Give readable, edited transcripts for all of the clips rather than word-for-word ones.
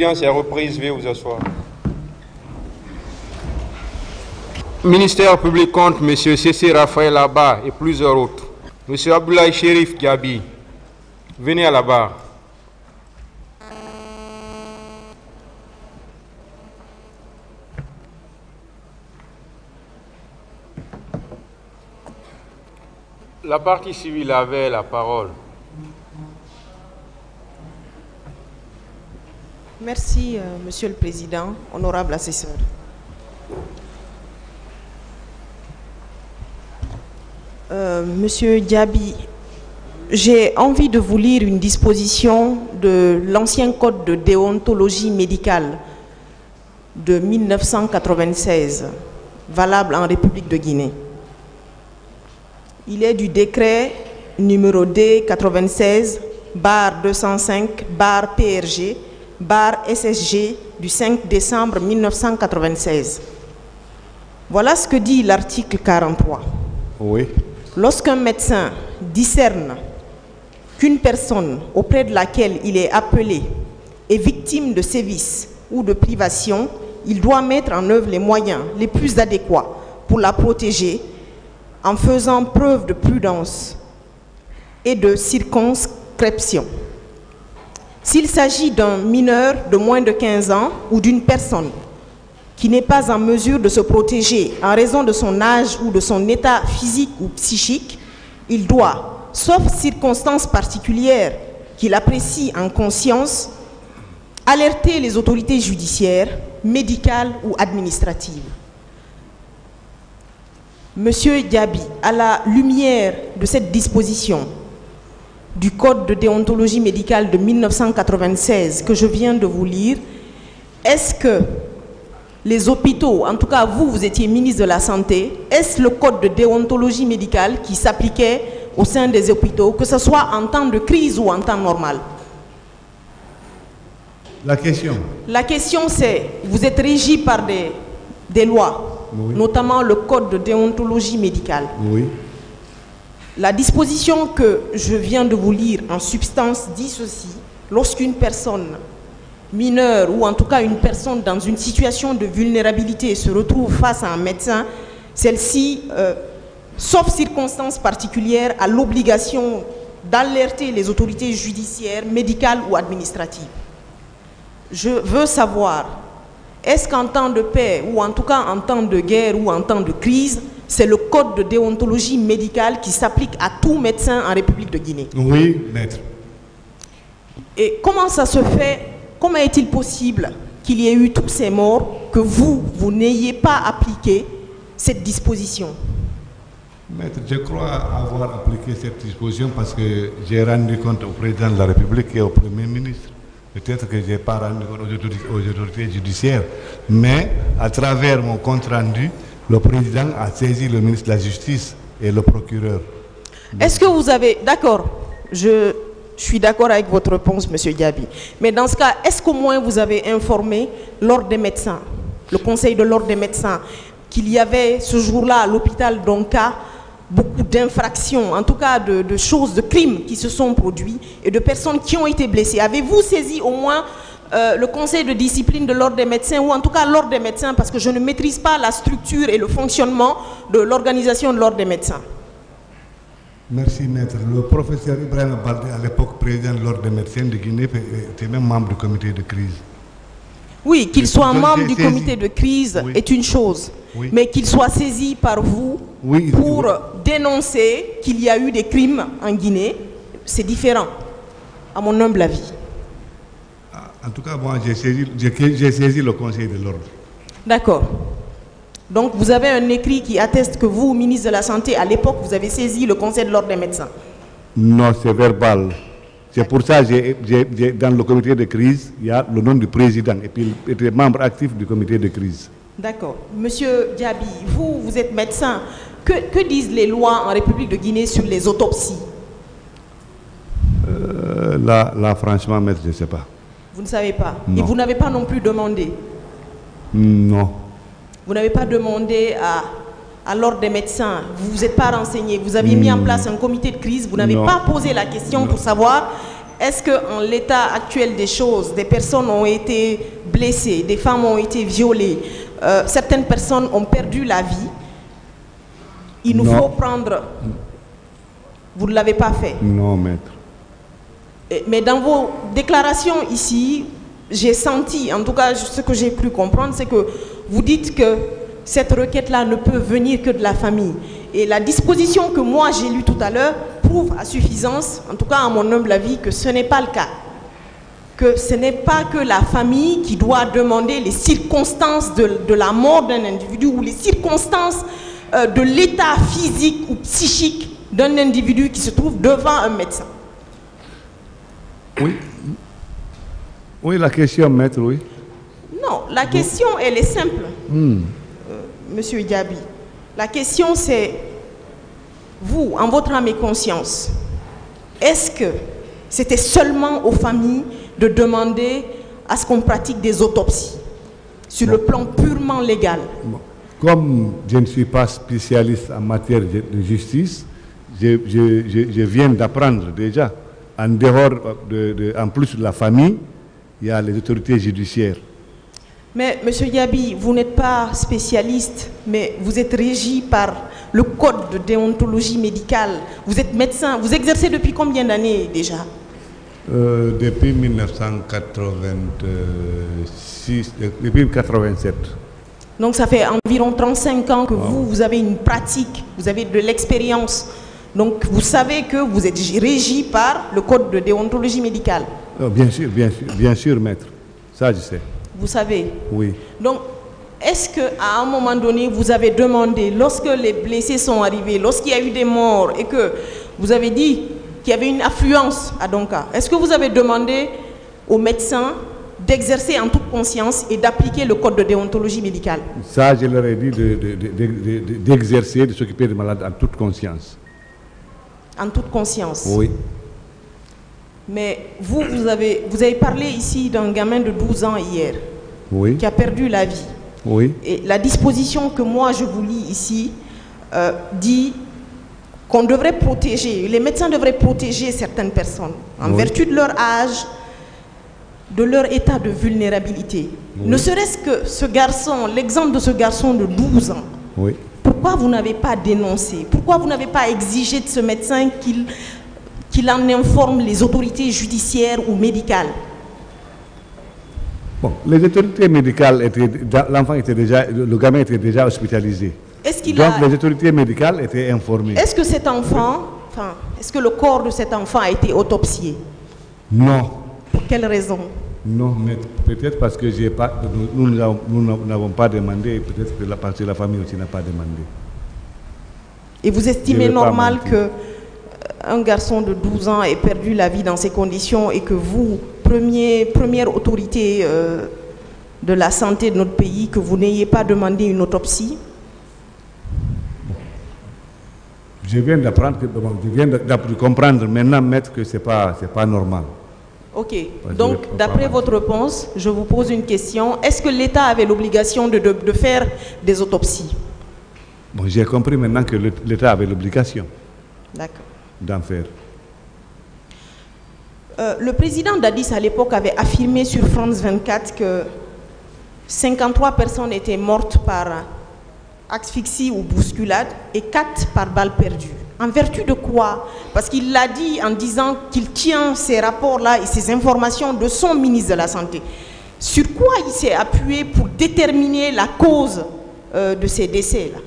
L'audience est reprise, veuillez vous asseoir. Ministère public compte M. C.C. Raphaël Abba et plusieurs autres. M. Abdoulaye Chérif Diaby, venez à la barre. La partie civile avait la parole. Merci, Monsieur le Président, honorable assesseur. Monsieur Diaby, j'ai envie de vous lire une disposition de l'ancien code de déontologie médicale de 1996, valable en République de Guinée. Il est du décret numéro D96/205/PRG/SSG du 5 décembre 1996. Voilà ce que dit l'article 43. Oui. Lorsqu'un médecin discerne qu'une personne auprès de laquelle il est appelé est victime de sévices ou de privations, il doit mettre en œuvre les moyens les plus adéquats pour la protéger en faisant preuve de prudence et de circonscription. S'il s'agit d'un mineur de moins de 15 ans ou d'une personne qui n'est pas en mesure de se protéger en raison de son âge ou de son état physique ou psychique, il doit, sauf circonstances particulières qu'il apprécie en conscience, alerter les autorités judiciaires, médicales ou administratives. Monsieur Diaby, à la lumière de cette disposition du Code de déontologie médicale de 1996 que je viens de vous lire, est-ce que les hôpitaux, en tout cas vous étiez ministre de la Santé, est-ce le Code de déontologie médicale qui s'appliquait au sein des hôpitaux, que ce soit en temps de crise ou en temps normal? La question? La question c'est, vous êtes régi par des lois, oui, notamment le Code de déontologie médicale. Oui. La disposition que je viens de vous lire en substance dit ceci: lorsqu'une personne mineure ou en tout cas une personne dans une situation de vulnérabilité se retrouve face à un médecin, celle-ci, sauf circonstances particulières, a l'obligation d'alerter les autorités judiciaires, médicales ou administratives. Je veux savoir, est-ce qu'en temps de paix ou en tout cas en temps de guerre ou en temps de crise, c'est le code de déontologie médicale qui s'applique à tout médecin en République de Guinée? Oui, maître. Et comment ça se fait? Comment est-il possible qu'il y ait eu tous ces morts, que vous n'ayez pas appliqué cette disposition? Maître, je crois avoir appliqué cette disposition parce que j'ai rendu compte au président de la République et au Premier ministre. Peut-être que je n'ai pas rendu compte aux autorités judiciaires, mais à travers mon compte rendu, le président a saisi le ministre de la Justice et le procureur. Est-ce que vous avez... D'accord, je suis d'accord avec votre réponse, M. Diaby. Mais dans ce cas, est-ce qu'au moins vous avez informé l'ordre des médecins, le conseil de l'ordre des médecins, qu'il y avait ce jour-là à l'hôpital d'Onka beaucoup d'infractions, en tout cas de choses, de crimes qui se sont produits et de personnes qui ont été blessées? Avez-vous saisi au moins le conseil de discipline de l'ordre des médecins, ou en tout cas l'ordre des médecins, parce que je ne maîtrise pas la structure et le fonctionnement de l'organisation de l'ordre des médecins? Merci, maître. Le professeur Ibrahim Baldé, à l'époque président de l'ordre des médecins de Guinée, était même membre du comité de crise. Oui, qu'il soit membre du comité de crise, oui, est une chose, oui, mais qu'il soit saisi par vous, oui, pour dénoncer qu'il y a eu des crimes en Guinée, c'est différent, à mon humble avis. En tout cas, moi, j'ai saisi le conseil de l'ordre. D'accord. Donc, vous avez un écrit qui atteste que vous, ministre de la Santé, à l'époque, vous avez saisi le conseil de l'ordre des médecins? Non, c'est verbal. C'est pour ça que dans le comité de crise, il y a le nom du président et puis il était membre actif du comité de crise. D'accord. Monsieur Diaby, vous êtes médecin. Que disent les lois en République de Guinée sur les autopsies? Là, franchement, maître, je ne sais pas. Vous ne savez pas? Non. Et vous n'avez pas non plus demandé? Non. Vous n'avez pas demandé à l'ordre des médecins? Vous ne vous êtes pas renseigné? Vous aviez mis en place un comité de crise? Vous n'avez pas posé la question pour savoir est-ce qu'en l'état actuel des choses, des personnes ont été blessées, des femmes ont été violées, certaines personnes ont perdu la vie? Il nous faut prendre... Vous ne l'avez pas fait? Non, maître. Mais dans vos déclarations ici, j'ai senti, en tout cas ce que j'ai pu comprendre, c'est que vous dites que cette requête-là ne peut venir que de la famille. Et la disposition que moi j'ai lue tout à l'heure prouve à suffisance, en tout cas à mon humble avis, que ce n'est pas le cas. Que ce n'est pas que la famille qui doit demander les circonstances de la mort d'un individu ou les circonstances de l'état physique ou psychique d'un individu qui se trouve devant un médecin. Oui. Oui, la question, maître, oui. Non, la question, elle est simple, Monsieur Diaby. La question, c'est, vous, en votre âme et conscience, est-ce que c'était seulement aux familles de demander à ce qu'on pratique des autopsies sur le plan purement légal? Comme je ne suis pas spécialiste en matière de justice, je viens d'apprendre déjà, en dehors, en plus de la famille, il y a les autorités judiciaires. Mais, Monsieur Diaby, vous n'êtes pas spécialiste, mais vous êtes régi par le code de déontologie médicale. Vous êtes médecin. Vous exercez depuis combien d'années déjà? Depuis 1986, depuis 1987. Donc ça fait environ 35 ans que vous avez une pratique, vous avez de l'expérience. Donc vous savez que vous êtes régi par le code de déontologie médicale. Bien sûr, maître. Ça, je sais. Vous savez? Oui. Donc, est-ce qu'à un moment donné, vous avez demandé, lorsque les blessés sont arrivés, lorsqu'il y a eu des morts et que vous avez dit qu'il y avait une affluence à Donka, est-ce que vous avez demandé aux médecins d'exercer en toute conscience et d'appliquer le code de déontologie médicale? Ça, je leur ai dit d'exercer, de s'occuper des malades en toute conscience. En toute conscience? Oui. Mais vous avez parlé ici d'un gamin de 12 ans hier, oui, qui a perdu la vie. Oui. Et la disposition que moi je vous lis ici dit qu'on devrait protéger, les médecins devraient protéger certaines personnes en vertu de leur âge, de leur état de vulnérabilité. Oui. Ne serait-ce que ce garçon, l'exemple de ce garçon de 12 ans, oui, pourquoi vous n'avez pas dénoncé? Pourquoi vous n'avez pas exigé de ce médecin qu'il en informe les autorités judiciaires ou médicales? Bon, les autorités médicales l'enfant était déjà, le gamin était déjà hospitalisé. Donc les autorités médicales étaient informées. Est-ce que cet enfant, est-ce que le corps de cet enfant a été autopsié? Non. Pour quelle raison? Non, mais peut-être parce que nous n'avons pas demandé, peut-être que parce que la famille aussi n'a pas demandé. Et vous estimez normal que un garçon de 12 ans ait perdu la vie dans ces conditions et que vous, première autorité de la santé de notre pays, que vous n'ayez pas demandé une autopsie? Je viens d'apprendre, je viens de comprendre maintenant, maître, que ce n'est pas normal. Ok, donc d'après votre réponse, je vous pose une question. Est-ce que l'État avait l'obligation de faire des autopsies? Bon, j'ai compris maintenant que l'État avait l'obligation d'en faire. Le président d'Addis à l'époque avait affirmé sur France 24 que 53 personnes étaient mortes par asphyxie ou bousculade et 4 par balle perdue. En vertu de quoi? Parce qu'il l'a dit en disant qu'il tient ces rapports-là et ces informations de son ministre de la Santé. Sur quoi il s'est appuyé pour déterminer la cause de ces décès-là?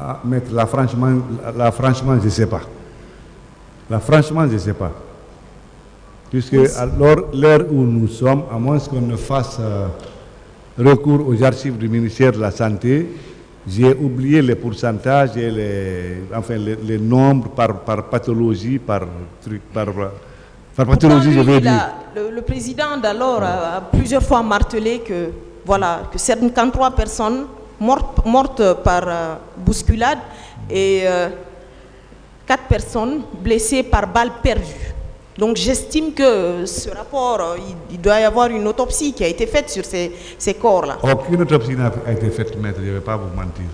Ah, maître, là, franchement, je ne sais pas. Là, franchement, je ne sais pas. Puisque à l'heure où nous sommes, à moins qu'on ne fasse recours aux archives du ministère de la Santé, j'ai oublié les pourcentages et les nombres par pathologie, par pathologie, je veux dire. Le président d'alors a plusieurs fois martelé que, voilà, que 53 personnes mortes par bousculade et 4 personnes blessées par balle perdue. Donc j'estime que ce rapport, il doit y avoir une autopsie qui a été faite sur ces corps-là. Aucune autopsie n'a été faite, maître, je ne vais pas vous mentir.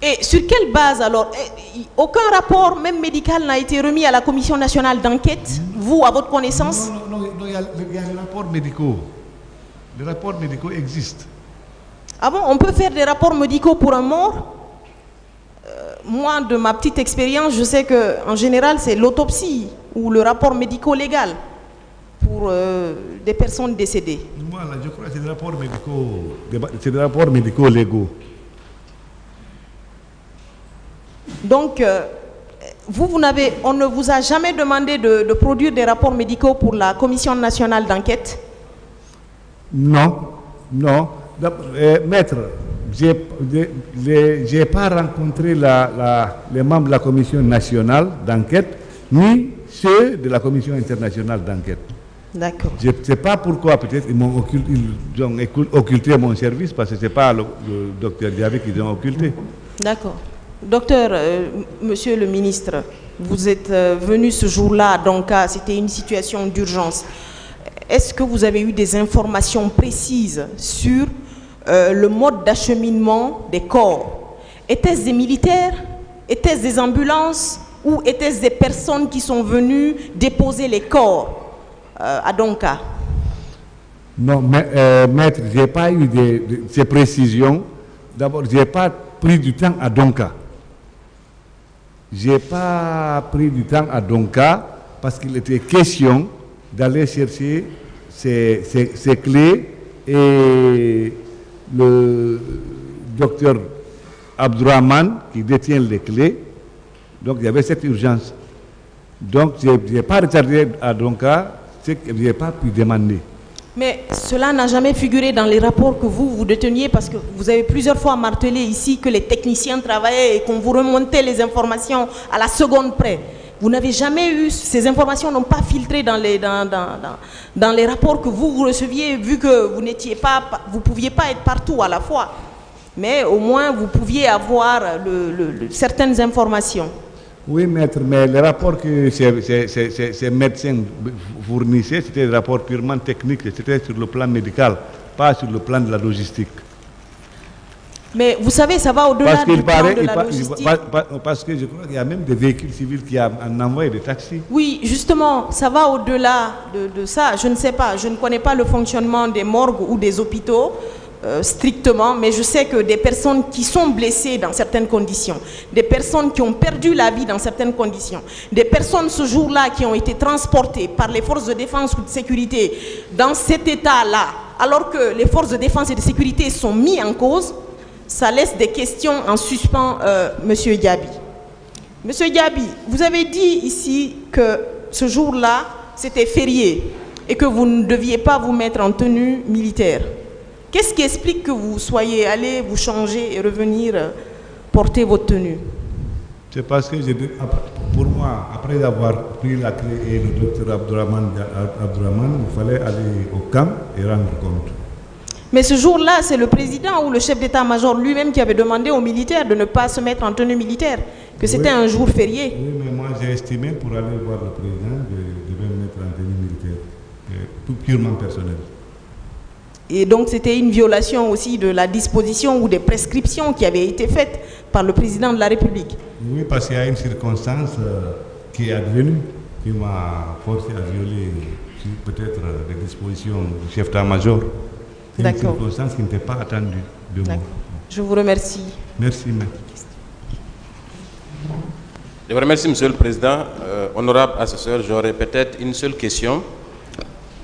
Et sur quelle base alors? Aucun rapport, même médical, n'a été remis à la Commission nationale d'enquête, vous, à votre connaissance? Non, il y a les rapports médicaux. Les rapports médicaux existent. Ah bon, on peut faire des rapports médicaux pour un mort? Moi, de ma petite expérience, je sais qu'en général, c'est l'autopsie ou le rapport médico-légal pour des personnes décédées. Moi, là, je crois que c'est des rapports médicaux légaux. Donc, on ne vous a jamais demandé de produire des rapports médicaux pour la Commission nationale d'enquête? Non. Maître, je n'ai pas rencontré les membres de la Commission nationale d'enquête, ni ceux de la Commission internationale d'enquête. D'accord. Je ne sais pas pourquoi, peut-être ils ont occulté mon service, parce que ce n'est pas le docteur Diaby qu'ils ont occulté. D'accord. Docteur, monsieur le ministre, vous êtes venu ce jour-là, donc c'était une situation d'urgence. Est-ce que vous avez eu des informations précises sur le mode d'acheminement des corps? Étaient-ce des militaires? Étaient-ce des ambulances? Ou étaient-ce des personnes qui sont venues déposer les corps à Donka? Non, maître, je n'ai pas eu ces précisions. D'abord, je n'ai pas pris du temps à Donka. Je n'ai pas pris du temps à Donka parce qu'il était question d'aller chercher ces clés, et le docteur Abdourahmane qui détient les clés. Donc il y avait cette urgence. Donc je n'ai pas retardé à Donka ce que je n'ai pas pu demander. Mais cela n'a jamais figuré dans les rapports que vous déteniez, parce que vous avez plusieurs fois martelé ici que les techniciens travaillaient et qu'on vous remontait les informations à la seconde près. Vous n'avez jamais eu, ces informations n'ont pas filtré dans les rapports que vous receviez, vu que vous ne pouviez pas être partout à la fois. Mais au moins, vous pouviez avoir certaines informations. Oui, maître, mais les rapports que ces médecins fournissaient, c'était des rapports purement techniques, c'était sur le plan médical, pas sur le plan de la logistique. Mais vous savez, ça va au-delà du plan de la logistique. Parce que je crois qu'il y a même des véhicules civils qui en envoient des taxis. Oui, justement, ça va au-delà de ça. Je ne sais pas, je ne connais pas le fonctionnement des morgues ou des hôpitaux strictement, mais je sais que des personnes qui sont blessées dans certaines conditions, des personnes qui ont perdu la vie dans certaines conditions, des personnes ce jour-là qui ont été transportées par les forces de défense ou de sécurité dans cet état-là, alors que les forces de défense et de sécurité sont mises en cause, ça laisse des questions en suspens, Monsieur Diaby. Monsieur Diaby, vous avez dit ici que ce jour-là, c'était férié et que vous ne deviez pas vous mettre en tenue militaire. Qu'est-ce qui explique que vous soyez allé vous changer et revenir porter votre tenue? C'est parce que, pour moi, après avoir pris la clé et le docteur Abdourahmane, il fallait aller au camp et rendre compte. Mais ce jour-là, c'est le président ou le chef d'état-major lui-même qui avait demandé aux militaires de ne pas se mettre en tenue militaire, que c'était un jour férié. Oui, mais moi j'ai estimé pour aller voir le président que je devais me mettre en tenue militaire, tout purement personnel. Et donc c'était une violation aussi de la disposition ou des prescriptions qui avaient été faites par le président de la République. Oui, parce qu'il y a une circonstance qui est advenue, qui m'a forcé à violer peut-être les dispositions du chef d'état-major. C'est une circonstance qui n'était pas attendue de moi. Je vous remercie. Merci, maître. Je vous remercie, Monsieur le Président. Honorable assesseur, j'aurais peut-être une seule question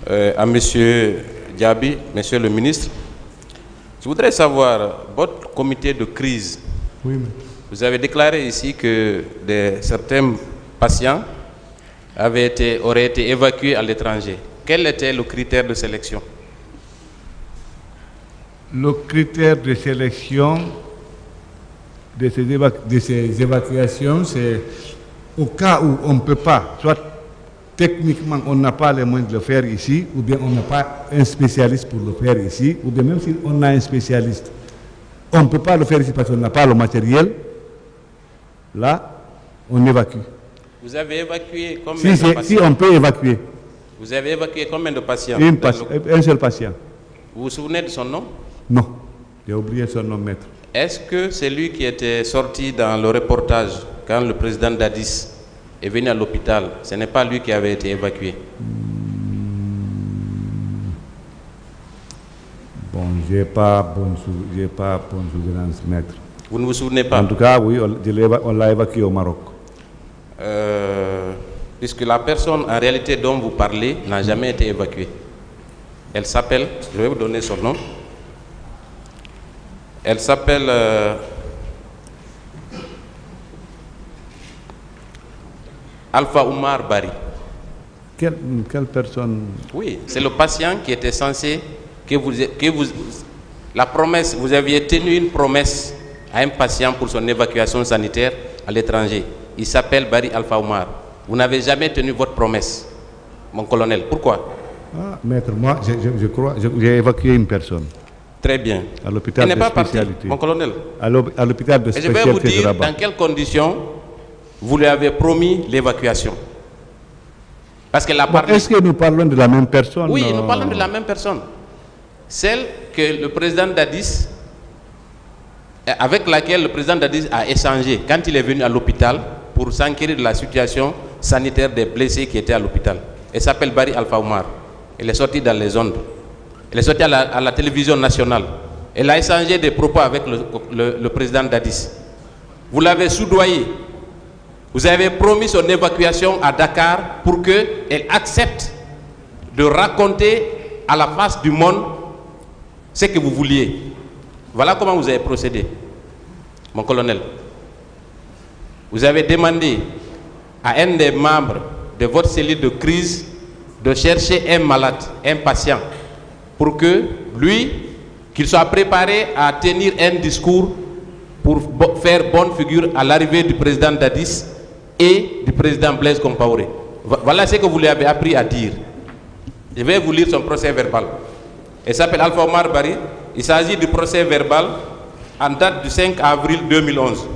à Monsieur Diaby, Monsieur le ministre. Je voudrais savoir, votre comité de crise, oui, vous avez déclaré ici que certains patients auraient été évacués à l'étranger. Quel était le critère de sélection? Le critère de sélection de ces évacuations, c'est au cas où on ne peut pas, soit techniquement on n'a pas les moyens de le faire ici, ou bien on n'a pas un spécialiste pour le faire ici, ou bien même si on a un spécialiste, on ne peut pas le faire ici parce qu'on n'a pas le matériel, là, on évacue. Vous avez évacué combien de patients? Si on peut évacuer. Vous avez évacué combien de patients? Un seul patient. Vous vous souvenez de son nom? Non, j'ai oublié son nom, maître. est-ce que c'est lui qui était sorti dans le reportage quand le président Dadis est venu à l'hôpital? Ce n'est pas lui qui avait été évacué? Bon, j'ai pas bonne souvenance, maître. Vous ne vous souvenez pas? En tout cas, oui, on l'a évacué au Maroc. Puisque la personne en réalité dont vous parlez n'a jamais été évacuée. Elle s'appelle, je vais vous donner son nom. Elle s'appelle Alpha Oumar Bari. Quelle personne? Oui, c'est le patient qui était censé la promesse, vous aviez tenu une promesse à un patient pour son évacuation sanitaire à l'étranger. Il s'appelle Bari Alpha Oumar. Vous n'avez jamais tenu votre promesse, mon colonel. Pourquoi? Ah, maître, moi, je crois, j'ai évacué une personne. Très bien. À l'hôpital de spécialité. Parti, mon colonel. À l'hôpital de spécialité. Et je vais vous dire dans quelles conditions vous lui avez promis l'évacuation. Parce qu'elle a parlé... Est-ce que nous parlons de la même personne? Oui, nous parlons de la même personne. Celle que le président Dadis, avec laquelle le président Dadis a échangé quand il est venu à l'hôpital pour s'enquérir de la situation sanitaire des blessés qui étaient à l'hôpital. Elle s'appelle Bari Alpha Oumar. Elle est sortie dans les ondes. Elle est sortie à la télévision nationale. Elle a échangé des propos avec le président Dadis. Vous l'avez soudoyé. Vous avez promis son évacuation à Dakar pour qu'elle accepte de raconter à la face du monde ce que vous vouliez. Voilà comment vous avez procédé, mon colonel. Vous avez demandé à un des membres de votre cellule de crise de chercher un malade, un patient, pour que lui, qu'il soit préparé à tenir un discours pour faire bonne figure à l'arrivée du président Dadis et du président Blaise Compaoré. Voilà ce que vous lui avez appris à dire. Je vais vous lire son procès verbal. Il s'appelle Alpha Oumar Bari. Il s'agit du procès verbal en date du 5 avril 2011.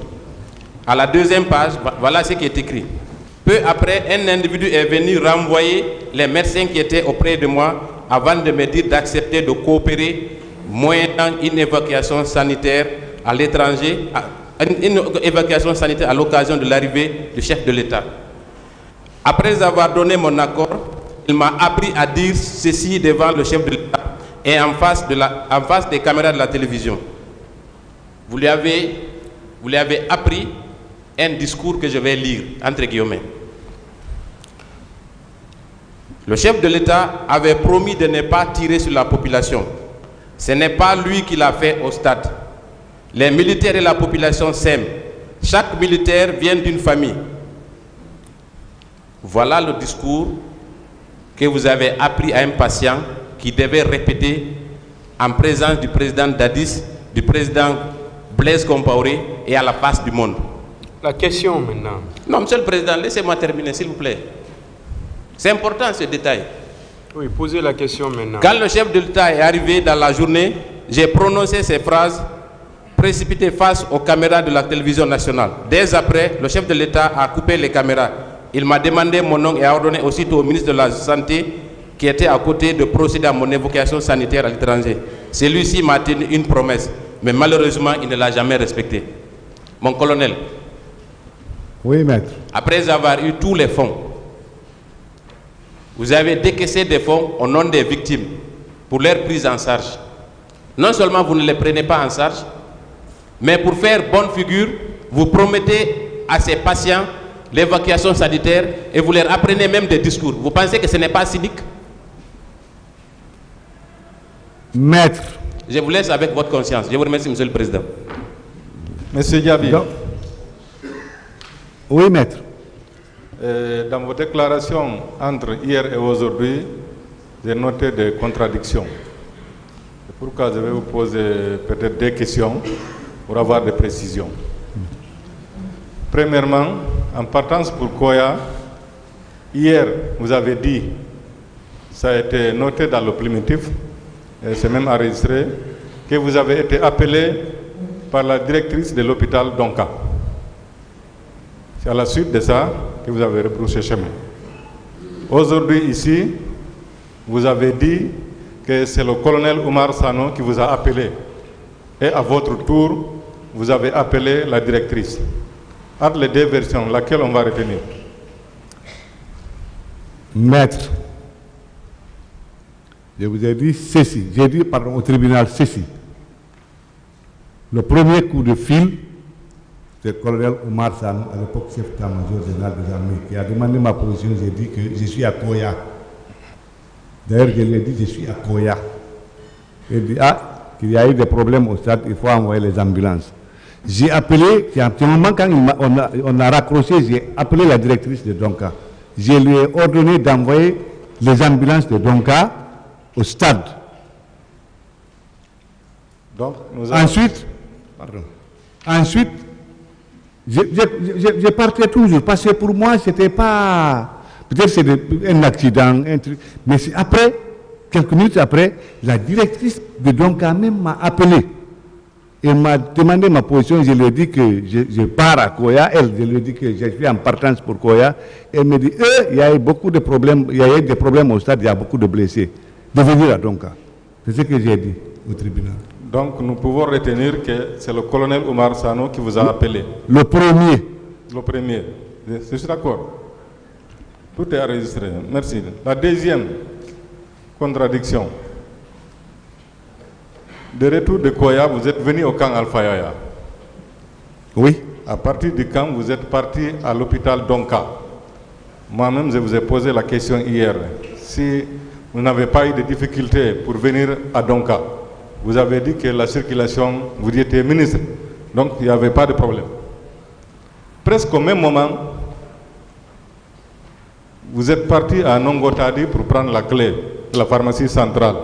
À la deuxième page, voilà ce qui est écrit. Peu après, un individu est venu renvoyer les médecins qui étaient auprès de moi avant de me dire d'accepter de coopérer moyennant une évacuation sanitaire à l'étranger, une évacuation sanitaire à l'occasion de l'arrivée du chef de l'État. Après avoir donné mon accord, il m'a appris à dire ceci devant le chef de l'État et en face des caméras de la télévision. Vous lui avez appris un discours que je vais lire, entre guillemets. Le chef de l'État avait promis de ne pas tirer sur la population. Ce n'est pas lui qui l'a fait au stade. Les militaires et la population s'aiment. Chaque militaire vient d'une famille. Voilà le discours que vous avez appris à un patient qui devait répéter en présence du président Dadis, du président Blaise Compaoré et à la face du monde. La question maintenant. Non, monsieur le président, laissez-moi terminer, s'il vous plaît. C'est important ce détail. Oui, posez la question maintenant. Quand le chef de l'État est arrivé dans la journée, j'ai prononcé ces phrases précipitées face aux caméras de la télévision nationale. Dès après, le chef de l'État a coupé les caméras. Il m'a demandé mon nom et a ordonné aussitôt au ministre de la Santé qui était à côté de procéder à mon évacuation sanitaire à l'étranger. Celui-ci m'a tenu une promesse, mais malheureusement, il ne l'a jamais respectée. Mon colonel. Oui, maître. Après avoir eu tous les fonds, vous avez décaissé des fonds au nom des victimes pour leur prise en charge. Non seulement vous ne les prenez pas en charge, mais pour faire bonne figure, vous promettez à ces patients l'évacuation sanitaire et vous leur apprenez même des discours. Vous pensez que ce n'est pas cynique? Maître. Je vous laisse avec votre conscience. Je vous remercie, monsieur le président. Monsieur Diaby. Oui, maître. Dans vos déclarations entre hier et aujourd'hui, j'ai noté des contradictions. C'est pourquoi je vais vous poser peut-être des questions pour avoir des précisions. Premièrement, en partance pour Koya, hier, vous avez dit, ça a été noté dans le primitif, et c'est même enregistré, que vous avez été appelé par la directrice de l'hôpital d'Onka. C'est à la suite de ça que vous avez rebroussé chemin. Aujourd'hui, ici, vous avez dit que c'est le colonel Oumar Sano qui vous a appelé. Et à votre tour, vous avez appelé la directrice. Entre les deux versions, laquelle on va retenir? Maître, je vous ai dit ceci, j'ai dit pardon, au tribunal ceci. Le premier coup de fil, c'est le colonel Oumar Sano, à l'époque chef d'état-major général des armées, qui a demandé ma position. J'ai dit que je suis à Koya. D'ailleurs, je lui ai dit que je suis à Koya. Il dit qu'il y a eu des problèmes au stade, il faut envoyer les ambulances. J'ai appelé, c'est un petit moment quand on a raccroché, j'ai appelé la directrice de Donka. Je lui ai ordonné d'envoyer les ambulances de Donka au stade. Donc, Ensuite, je partais toujours, parce que pour moi, c'était pas... Peut-être c'est un accident, un truc. Mais après, quelques minutes après, la directrice de Donka même m'a appelé. Elle m'a demandé ma position, je lui ai dit que je pars à Koya. Je lui ai dit que je suis en partance pour Koya. Elle me dit, il y a eu beaucoup de problèmes, il y a eu des problèmes au stade, il y a beaucoup de blessés. De venir à Donka. C'est ce que j'ai dit au tribunal. Donc nous pouvons retenir que c'est le colonel Oumar Sano qui vous a appelé. Le premier. Le premier. Je suis d'accord. Tout est enregistré. Merci. La deuxième contradiction. De retour de Koya, vous êtes venu au camp Alpha Yaya. Oui. À partir du camp, vous êtes parti à l'hôpital Donka. Moi-même, je vous ai posé la question hier. Si vous n'avez pas eu de difficultés pour venir à Donka, vous avez dit que la circulation, vous étiez ministre, donc il n'y avait pas de problème. Presque au même moment, vous êtes parti à Nongotadi pour prendre la clé de la pharmacie centrale.